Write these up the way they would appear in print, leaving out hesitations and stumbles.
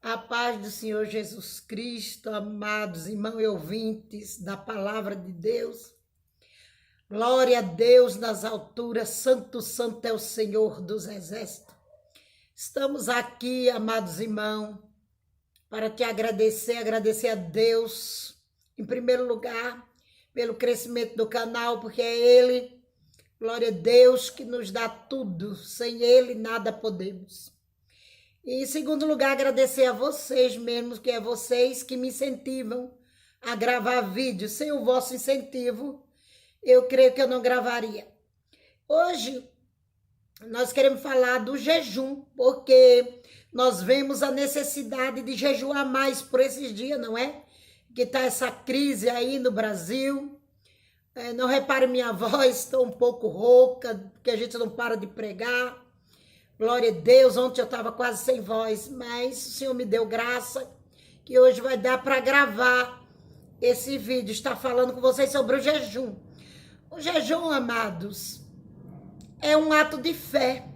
A paz do Senhor Jesus Cristo, amados irmãos e ouvintes da palavra de Deus. Glória a Deus nas alturas, santo, santo é o Senhor dos exércitos. Estamos aqui, amados irmãos, para te agradecer a Deus, em primeiro lugar, pelo crescimento do canal, porque é Ele, glória a Deus, que nos dá tudo. Sem Ele, nada podemos. E, em segundo lugar, agradecer a vocês mesmos, que é vocês que me incentivam a gravar vídeos. Sem o vosso incentivo, eu creio que eu não gravaria. Hoje, nós queremos falar do jejum, porque nós vemos a necessidade de jejuar mais por esses dias, não é? Que está essa crise aí no Brasil. Não repare minha voz, estou um pouco rouca, porque a gente não para de pregar. Glória a Deus, ontem eu estava quase sem voz, mas o Senhor me deu graça, que hoje vai dar para gravar esse vídeo, estar falando com vocês sobre o jejum. O jejum, amados, é um ato de fé,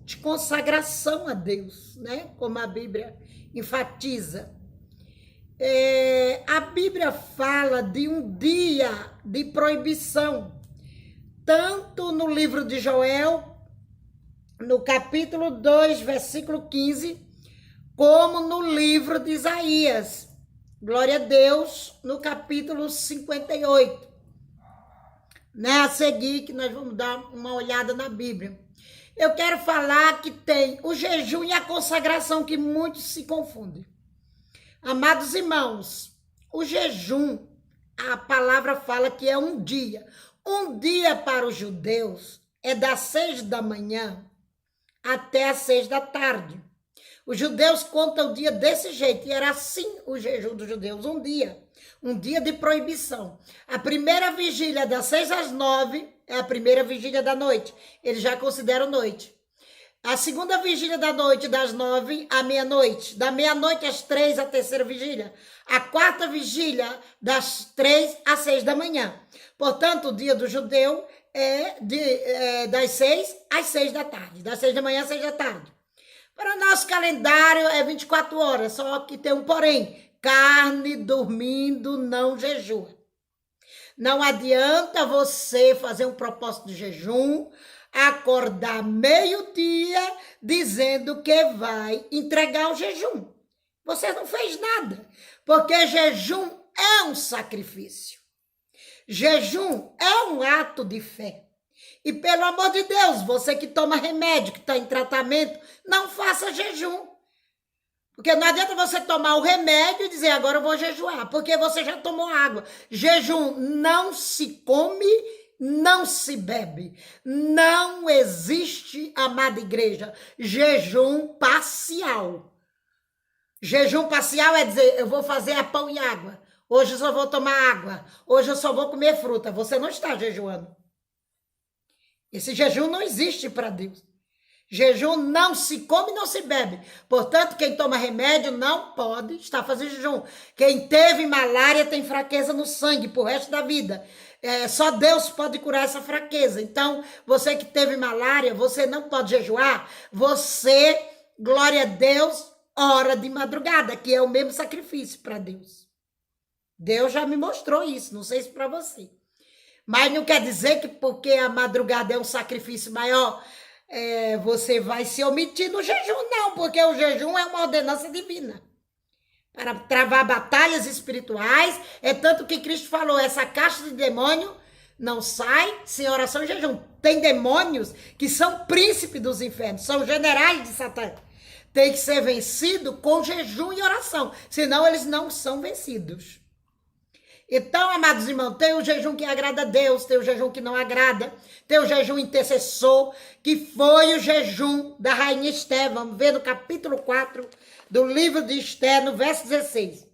de consagração a Deus, né? Como a Bíblia enfatiza. A Bíblia fala de um dia de proibição, tanto no livro de Joel, no capítulo 2, versículo 15, como no livro de Isaías. Glória a Deus, no capítulo 58. A seguir, que nós vamos dar uma olhada na Bíblia. Eu quero falar que tem o jejum e a consagração, que muitos se confundem. Amados irmãos, o jejum, a palavra fala que é um dia. Um dia para os judeus é das 6 da manhã até às 6 da tarde. Os judeus contam o dia desse jeito, e era assim o jejum dos judeus, um dia de proibição. A primeira vigília das 6 às 9 é a primeira vigília da noite, eles já consideram noite. A segunda vigília da noite, das 9 à meia-noite, da meia-noite às 3, a terceira vigília. A quarta vigília, das 3 às 6 da manhã. Portanto, o dia do judeu das 6 às 6 da tarde, das 6 da manhã às 6 da tarde. Para o nosso calendário é 24 horas, só que tem um porém: carne dormindo não jejua. Não adianta você fazer um propósito de jejum, acordar meio-dia dizendo que vai entregar o jejum. Você não fez nada, porque jejum é um sacrifício. Jejum é um ato de fé. E pelo amor de Deus, você que toma remédio, que está em tratamento, não faça jejum. Porque não adianta você tomar o remédio e dizer agora eu vou jejuar, porque você já tomou água. Jejum não se come, não se bebe. Não existe, amada igreja, jejum parcial. Jejum parcial é dizer, eu vou fazer a pão e água. Hoje eu só vou tomar água. Hoje eu só vou comer fruta. Você não está jejuando. Esse jejum não existe para Deus. Jejum não se come, não se bebe. Portanto, quem toma remédio não pode estar fazendo jejum. Quem teve malária tem fraqueza no sangue pro resto da vida. Só Deus pode curar essa fraqueza. Então, você que teve malária, você não pode jejuar. Você, glória a Deus, ora de madrugada, que é o mesmo sacrifício para Deus. Deus já me mostrou isso, não sei se para você. Mas não quer dizer que porque a madrugada é um sacrifício maior, você vai se omitir no jejum, não, porque o jejum é uma ordenança divina. Para travar batalhas espirituais, é tanto que Cristo falou, essa caixa de demônio não sai sem oração e jejum. Tem demônios que são príncipes dos infernos, são generais de Satã. Tem que ser vencido com jejum e oração, senão eles não são vencidos. Então, amados irmãos, tem o jejum que agrada a Deus, tem o jejum que não agrada, tem o jejum intercessor, que foi o jejum da rainha Esté. Vamos ver no capítulo 4 do livro de Esté, no verso 16.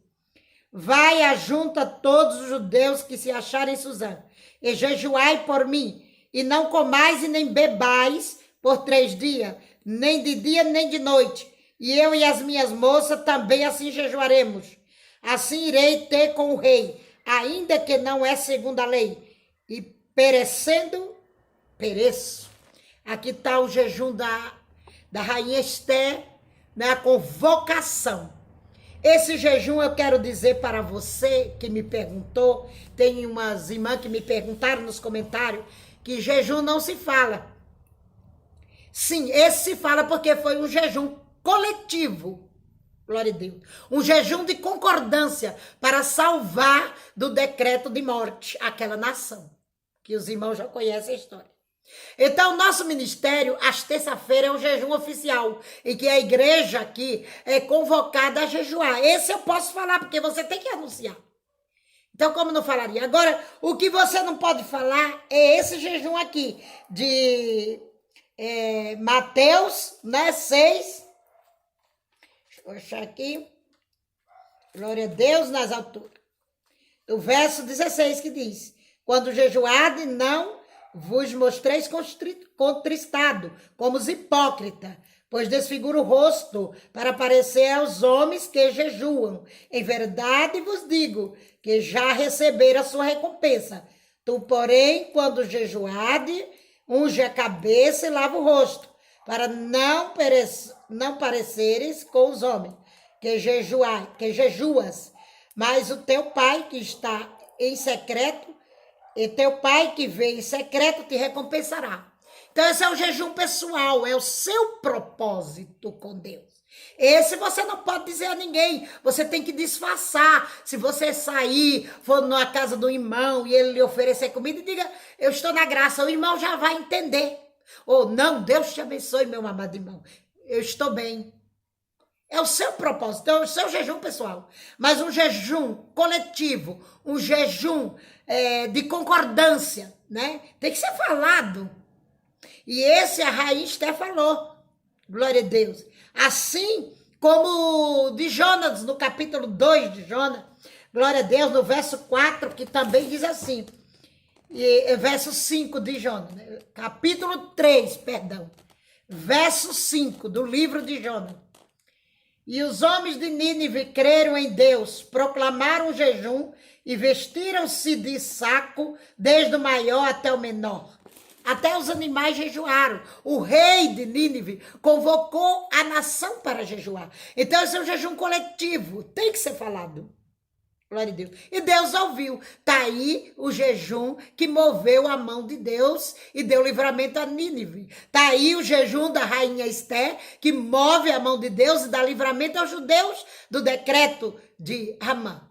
Vai ajunta todos os judeus que se acharem em Suzã, e jejuai por mim, e não comais e nem bebais por 3 dias, nem de dia nem de noite, e eu e as minhas moças também assim jejuaremos. Assim irei ter com o rei, ainda que não é segundo a lei, e perecendo, pereço. Aqui está o jejum da rainha Esté, né? A convocação. Esse jejum eu quero dizer para você que me perguntou, tem umas irmãs que me perguntaram nos comentários, que jejum não se fala. Sim, esse se fala porque foi um jejum coletivo. Glória a Deus. Um jejum de concordância para salvar do decreto de morte aquela nação. Que os irmãos já conhecem a história. Então, nosso ministério, às terça-feiras, é o jejum oficial, em que a igreja aqui é convocada a jejuar. Esse eu posso falar, porque você tem que anunciar. Então, como não falaria? Agora, o que você não pode falar é esse jejum aqui, de Mateus, né, 6. Deixa eu achar aqui. Glória a Deus nas alturas. O verso 16 que diz: quando jejuardes, não vos mostreis contristado, como os hipócritas, pois desfigura o rosto para parecer aos homens que jejuam. Em verdade vos digo que já receberam a sua recompensa. Tu, porém, quando jejuardes, unge a cabeça e lava o rosto, para não pareceres com os homens que jejuas, mas o teu pai que está em secreto, e teu pai que vê em secreto te recompensará. Então esse é o jejum pessoal, é o seu propósito com Deus. Esse você não pode dizer a ninguém, você tem que disfarçar. Se você sair, for na casa do irmão e ele lhe oferecer comida, e diga, eu estou na graça, o irmão já vai entender. Ou não, Deus te abençoe, meu amado irmão, eu estou bem. É o seu propósito, é o seu jejum pessoal. Mas um jejum coletivo, um jejum de concordância, né? Tem que ser falado. E esse a Rainha Esther falou. Glória a Deus. Assim como de Jonas, no capítulo 2 de Jonas. Glória a Deus, no verso 4, que também diz assim. E verso 5 de Jonas. Né? Capítulo 3, perdão. Verso 5 do livro de Jonas. E os homens de Nínive creram em Deus, proclamaram o jejum e vestiram-se de saco, desde o maior até o menor. Até os animais jejuaram. O rei de Nínive convocou a nação para jejuar. Então esse é um jejum coletivo, tem que ser falado. Glória a Deus. E Deus ouviu. Está aí o jejum que moveu a mão de Deus e deu livramento a Nínive. Está aí o jejum da rainha Esther, que move a mão de Deus e dá livramento aos judeus do decreto de Amã.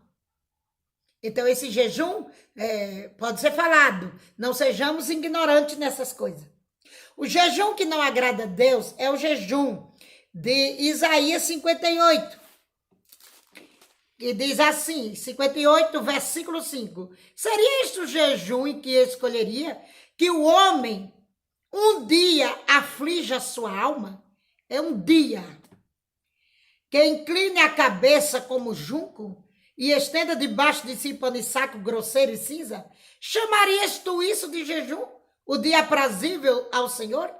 Então esse jejum pode ser falado. Não sejamos ignorantes nessas coisas. O jejum que não agrada a Deus é o jejum de Isaías 58. Que diz assim, 58, versículo 5. Seria este o jejum em que escolheria que o homem um dia aflige a sua alma? É um dia. Que incline a cabeça como junco e estenda debaixo de si pano e saco grosseiro e cinza? Chamarias tu isso de jejum? O dia aprazível ao Senhor?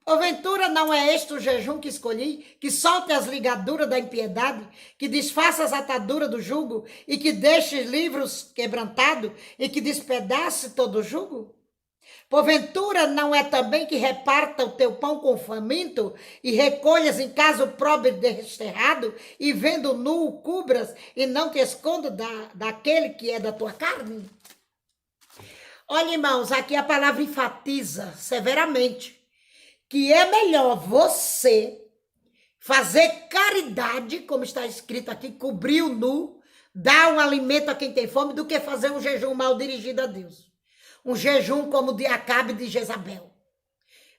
Porventura não é este o jejum que escolhi, que solte as ligaduras da impiedade, que desfaça as ataduras do jugo, e que deixe livros quebrantados, e que despedace todo o jugo? Porventura não é também que reparta o teu pão com o faminto, e recolhas em casa o pobre desterrado, e vendo nu o cubras, e não te esconda daquele que é da tua carne? Olha, irmãos, aqui a palavra enfatiza severamente que é melhor você fazer caridade, como está escrito aqui, cobrir o nu, dar um alimento a quem tem fome, do que fazer um jejum mal dirigido a Deus. Um jejum como o de Acabe e de Jezabel.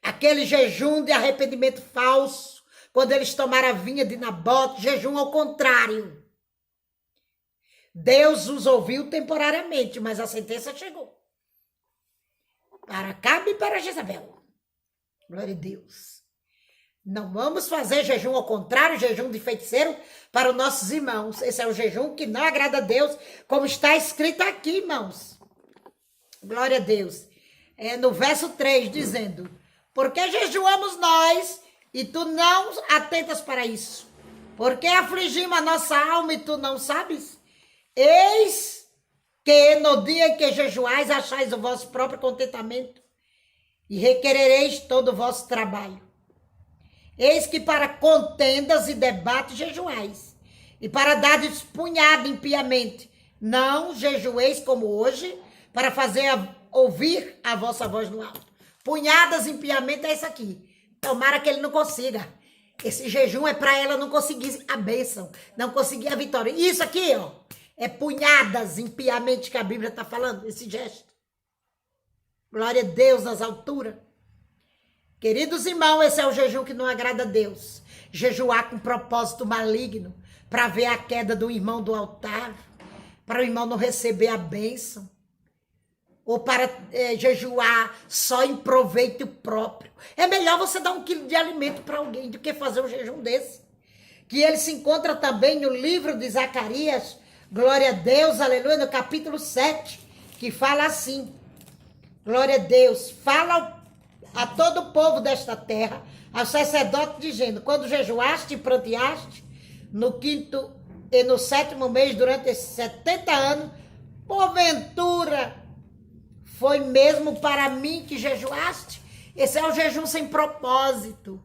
Aquele jejum de arrependimento falso, quando eles tomaram a vinha de Nabote, jejum ao contrário. Deus os ouviu temporariamente, mas a sentença chegou. Para Acabe e para Jezabel. Glória a Deus. Não vamos fazer jejum ao contrário, jejum de feiticeiro para os nossos irmãos. Esse é o jejum que não agrada a Deus, como está escrito aqui, irmãos. Glória a Deus. No verso 3, dizendo: porque jejuamos nós e tu não atentas para isso? Porque afligimos a nossa alma e tu não sabes? Eis que no dia em que jejuais achais o vosso próprio contentamento, e requerereis todo o vosso trabalho. Eis que para contendas e debates jejuais, e para dar punhada impiamente, não jejueis como hoje, para fazer ouvir a vossa voz no alto. Punhadas impiamente é isso aqui. Tomara que ele não consiga. Esse jejum é para ela não conseguir a bênção, não conseguir a vitória. Isso aqui, ó, é punhadas impiamente que a Bíblia está falando, esse gesto. Glória a Deus nas alturas. Queridos irmãos, esse é o jejum que não agrada a Deus. Jejuar com propósito maligno, para ver a queda do irmão do altar, para o irmão não receber a bênção, ou para jejuar só em proveito próprio. É melhor você dar 1 quilo de alimento para alguém do que fazer um jejum desse. Que ele se encontra também no livro de Zacarias, glória a Deus, aleluia, no capítulo 7, que fala assim, glória a Deus, fala a todo o povo desta terra, ao sacerdote dizendo, quando jejuaste e pranteaste, no 5º e no 7º mês, durante esses 70 anos, porventura, foi mesmo para mim que jejuaste? Esse é o jejum sem propósito.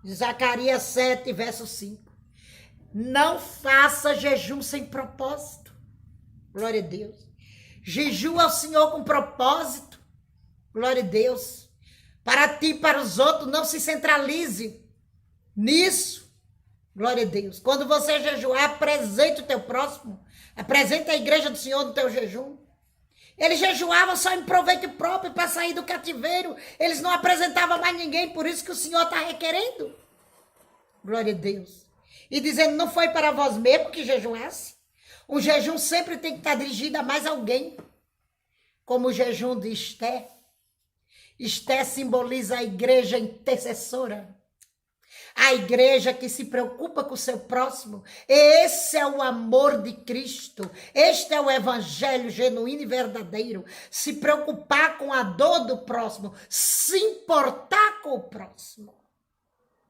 Zacarias 7, verso 5. Não faça jejum sem propósito. Glória a Deus. Jejua ao Senhor com propósito. Glória a Deus. Para ti e para os outros, não se centralize nisso. Glória a Deus. Quando você jejuar, apresente o teu próximo. Apresente a igreja do Senhor no teu jejum. Eles jejuavam só em proveito próprio para sair do cativeiro. Eles não apresentavam mais ninguém, por isso que o Senhor está requerendo. Glória a Deus. E dizendo, não foi para vós mesmo que jejuasse? O jejum sempre tem que estar dirigido a mais alguém. Como o jejum de Esté. Esté simboliza a igreja intercessora. A igreja que se preocupa com o seu próximo. Esse é o amor de Cristo. Este é o evangelho genuíno e verdadeiro. Se preocupar com a dor do próximo. Se importar com o próximo.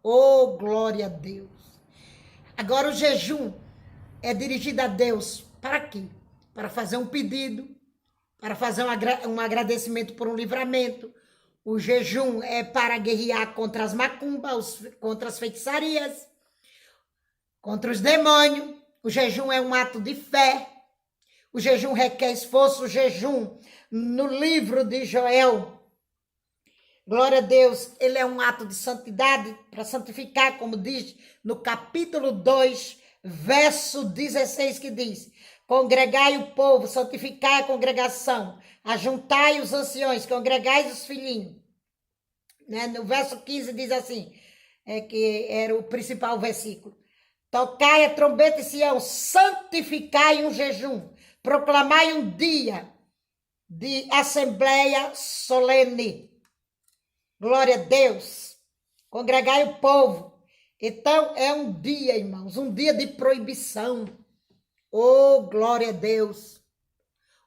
Oh, glória a Deus. Agora o jejum é dirigido a Deus. Para quê? Para fazer um pedido. Para fazer um agradecimento por um livramento. O jejum é para guerrear contra as macumbas, contra as feitiçarias, contra os demônios. O jejum é um ato de fé. O jejum requer esforço. O jejum, no livro de Joel, glória a Deus, ele é um ato de santidade, para santificar, como diz no capítulo 2, verso 16, que diz, congregai o povo, santificai a congregação, ajuntai os anciões, congregai os filhinhos. Né? No verso 15 diz assim, que era o principal versículo. Tocai a trombeta em Sião, santificai um jejum, proclamai um dia de assembleia solene. Glória a Deus. Congregai o povo. Então é um dia, irmãos, um dia de proibição. Oh, glória a Deus.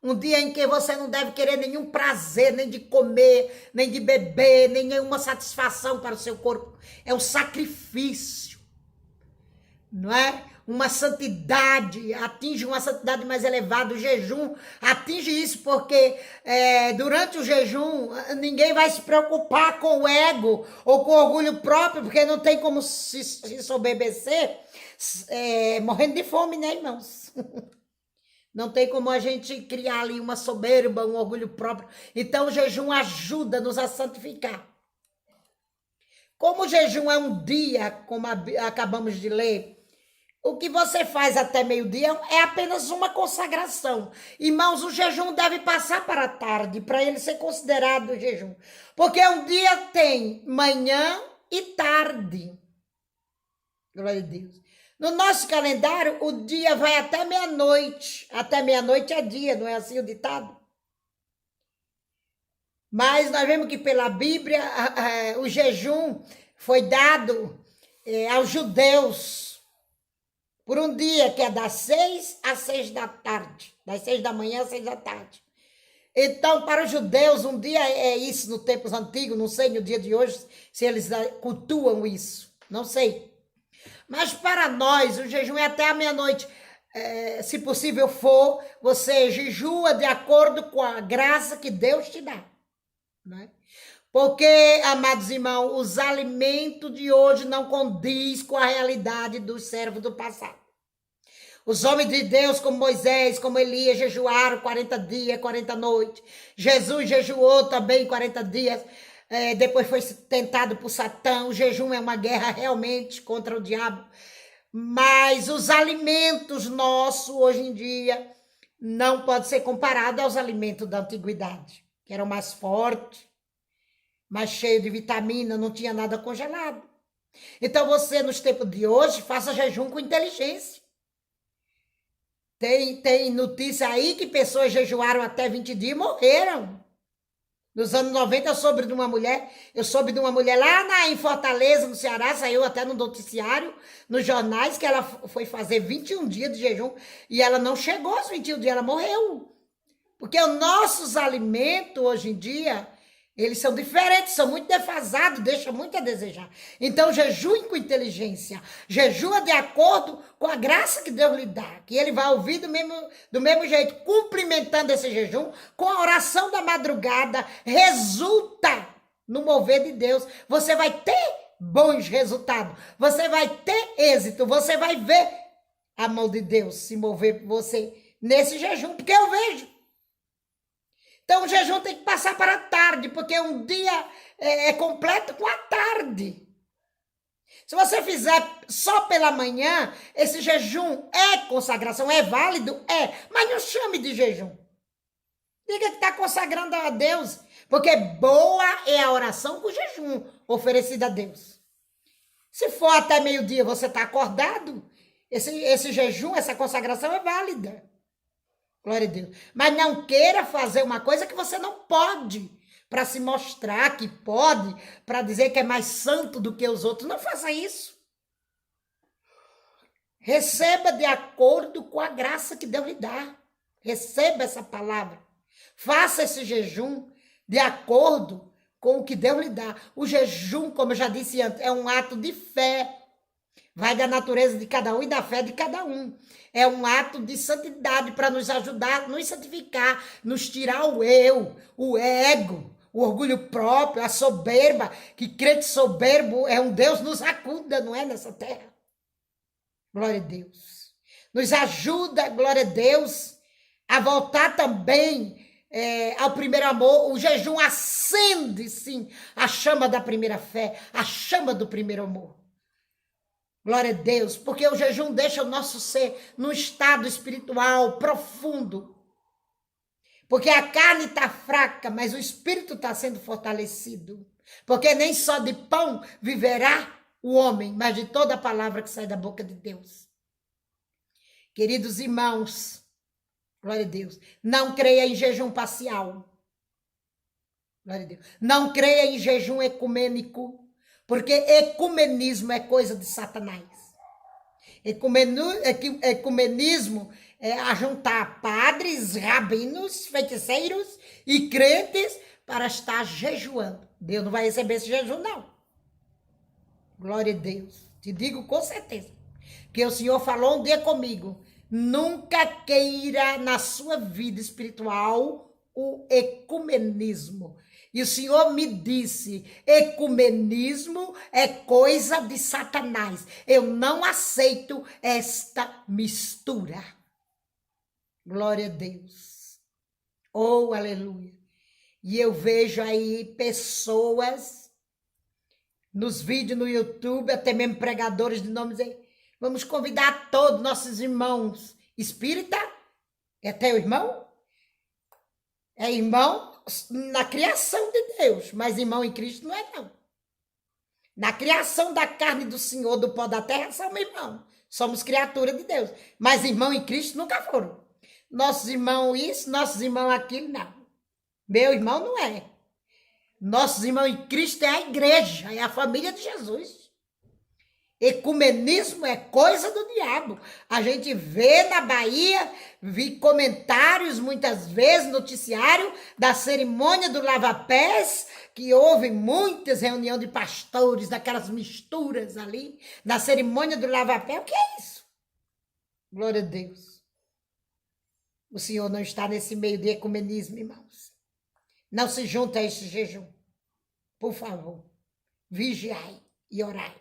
Um dia em que você não deve querer nenhum prazer, nem de comer, nem de beber, nem nenhuma satisfação para o seu corpo. É um sacrifício, não é? Uma santidade, atinge uma santidade mais elevada. O jejum atinge isso porque durante o jejum ninguém vai se preocupar com o ego ou com o orgulho próprio, porque não tem como se soberbecer morrendo de fome, né, irmãos? Não tem como a gente criar ali uma soberba, um orgulho próprio. Então o jejum ajuda-nos a santificar. Como o jejum é um dia, como acabamos de ler, o que você faz até meio-dia é apenas uma consagração. Irmãos, o jejum deve passar para a tarde, para ele ser considerado jejum. Porque um dia tem manhã e tarde. Glória a Deus. No nosso calendário, o dia vai até meia-noite. Até meia-noite é dia, não é assim o ditado? Mas nós vemos que pela Bíblia, o jejum foi dado aos judeus por um dia que é das 6 às 6 da tarde. Das 6 da manhã às 6 da tarde. Então, para os judeus, um dia é isso no tempos antigos, não sei no dia de hoje se eles cultuam isso, não sei. Mas para nós, o jejum é até a meia-noite. Se possível for, você jejua de acordo com a graça que Deus te dá. Né? Porque, amados irmãos, os alimentos de hoje não condiz com a realidade dos servos do passado. Os homens de Deus, como Moisés, como Elias, jejuaram 40 dias, 40 noites. Jesus jejuou também 40 dias. Depois foi tentado por Satã. O jejum é uma guerra realmente contra o diabo. Mas os alimentos nossos, hoje em dia, não pode ser comparado aos alimentos da antiguidade, que eram mais fortes, mais cheios de vitamina, não tinha nada congelado. Então você, nos tempos de hoje, faça jejum com inteligência. Tem notícia aí que pessoas jejuaram até 20 dias e morreram. Nos anos 90 eu soube de uma mulher lá em Fortaleza, no Ceará, saiu até no noticiário, nos jornais, que ela foi fazer 21 dias de jejum e ela não chegou aos 21 dias, ela morreu. Porque os nossos alimentos hoje em dia, eles são diferentes, são muito defasados, deixam muito a desejar. Então, jejue com inteligência, jejua de acordo com a graça que Deus lhe dá, que ele vai ouvir do mesmo jeito, cumprimentando esse jejum, com a oração da madrugada, resulta no mover de Deus. Você vai ter bons resultados, você vai ter êxito, você vai ver a mão de Deus se mover por você nesse jejum, porque eu vejo. Então, o jejum tem que passar para a tarde, porque um dia é completo com a tarde. Se você fizer só pela manhã, esse jejum é consagração, é válido? É, mas não chame de jejum. Diga que está consagrando a Deus, porque boa é a oração com jejum oferecida a Deus. Se for até meio-dia você está acordado, esse jejum, essa consagração é válida. Glória a Deus. Mas não queira fazer uma coisa que você não pode, para se mostrar que pode, para dizer que é mais santo do que os outros. Não faça isso. Receba de acordo com a graça que Deus lhe dá. Receba essa palavra. Faça esse jejum de acordo com o que Deus lhe dá. O jejum, como eu já disse antes, é um ato de fé. Vai da natureza de cada um e da fé de cada um. É um ato de santidade para nos ajudar, nos santificar, nos tirar o eu, o ego, o orgulho próprio, a soberba, que crente soberbo é um Deus nos acuda, não é, nessa terra? Glória a Deus. Nos ajuda, glória a Deus, a voltar também ao primeiro amor. O jejum acende, sim, a chama da primeira fé, a chama do primeiro amor. Glória a Deus, porque o jejum deixa o nosso ser num estado espiritual profundo. Porque a carne está fraca, mas o espírito está sendo fortalecido. Porque nem só de pão viverá o homem, mas de toda a palavra que sai da boca de Deus. Queridos irmãos, glória a Deus, não creia em jejum parcial. Glória a Deus. Não creia em jejum ecumênico. Porque ecumenismo é coisa de Satanás. Ecumenismo é ajuntar padres, rabinos, feiticeiros e crentes para estar jejuando. Deus não vai receber esse jejum, não. Glória a Deus. Te digo com certeza. Que o Senhor falou um dia comigo. Nunca queira na sua vida espiritual o ecumenismo. E o Senhor me disse, ecumenismo é coisa de Satanás. Eu não aceito esta mistura. Glória a Deus. Oh, aleluia. E eu vejo aí pessoas nos vídeos no YouTube, até mesmo pregadores de nomes aí. Vamos convidar todos nossos irmãos. Espírita? É teu irmão? É irmão na criação de Deus, mas irmão em Cristo não é, não. Na criação da carne do Senhor, do pó da terra, somos irmãos. Somos criatura de Deus. Mas irmão em Cristo nunca foram. Nossos irmãos isso, nossos irmãos aquilo, não. Meu irmão não é. Nossos irmãos em Cristo é a igreja, é a família de Jesus. Ecumenismo é coisa do diabo. A gente vê na Bahia, vi comentários muitas vezes, noticiário da cerimônia do lava-pés, que houve muitas reuniões de pastores, daquelas misturas ali, na cerimônia do lava-pés. O que é isso? Glória a Deus. O Senhor não está nesse meio de ecumenismo, irmãos. Não se junta a este jejum. por favor, vigiai e orai,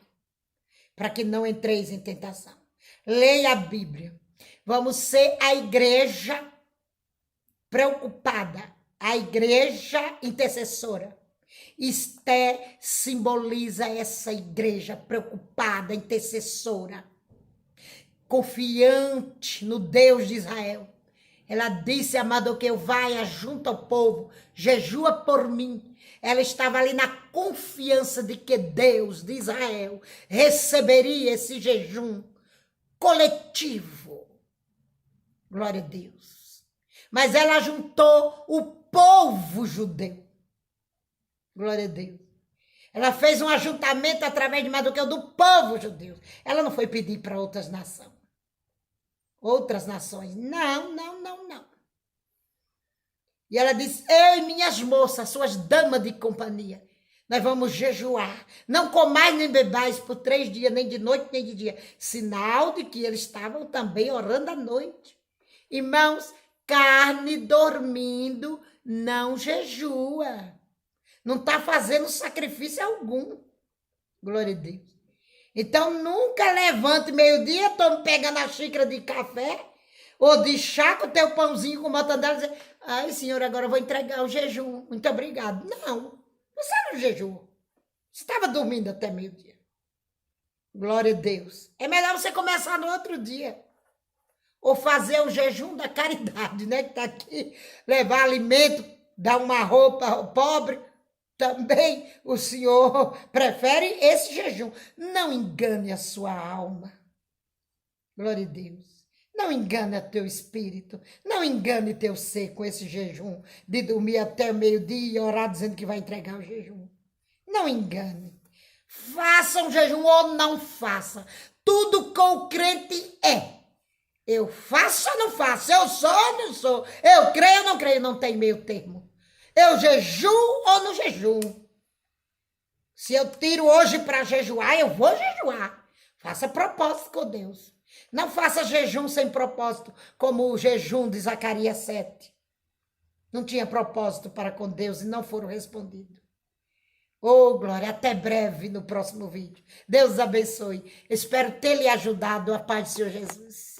para que não entreis em tentação. Leia a Bíblia. Vamos ser a igreja preocupada, a igreja intercessora. Esté simboliza essa igreja preocupada, intercessora, confiante no Deus de Israel. Ela disse, amado, que eu vai junto ao povo, jejua por mim. Ela estava ali na confiança de que Deus de Israel receberia esse jejum coletivo. Glória a Deus. Mas ela juntou o povo judeu. Glória a Deus. Ela fez um ajuntamento através de Mardoqueu do povo judeu. Ela não foi pedir para outras nações. Outras nações. Não. E ela disse, eu e minhas moças, suas damas de companhia, nós vamos jejuar. Não comais nem bebais por 3 dias, nem de noite, nem de dia. Sinal de que eles estavam também orando à noite. Irmãos, carne dormindo não jejua. Não está fazendo sacrifício algum. Glória a Deus. Então, nunca levante meio-dia, estou pegando a xícara de café ou de chá com o teu pãozinho com mortandela e dizer, ai, senhor, agora eu vou entregar o jejum. Muito obrigado. Não, você não jejuou. Você estava dormindo até meio-dia. Glória a Deus. É melhor você começar no outro dia. Ou fazer o jejum da caridade, né? Que está aqui. Levar alimento, dar uma roupa ao pobre. Também o Senhor prefere esse jejum. Não engane a sua alma. Glória a Deus. Não engane teu espírito. Não engane teu ser com esse jejum de dormir até meio-dia e orar dizendo que vai entregar o jejum. Não engane. Faça um jejum ou não faça. Tudo com o crente é. Eu faço ou não faço? Eu sou ou não sou? Eu creio ou não creio? Não tem meio termo. Eu jejuo ou não jejuo? Se eu tiro hoje para jejuar, eu vou jejuar. Faça propósito com Deus. Não faça jejum sem propósito, como o jejum de Zacarias 7. Não tinha propósito para com Deus e não foram respondidos. Oh, glória, até breve no próximo vídeo. Deus abençoe. Espero ter lhe ajudado. A paz do Senhor Jesus.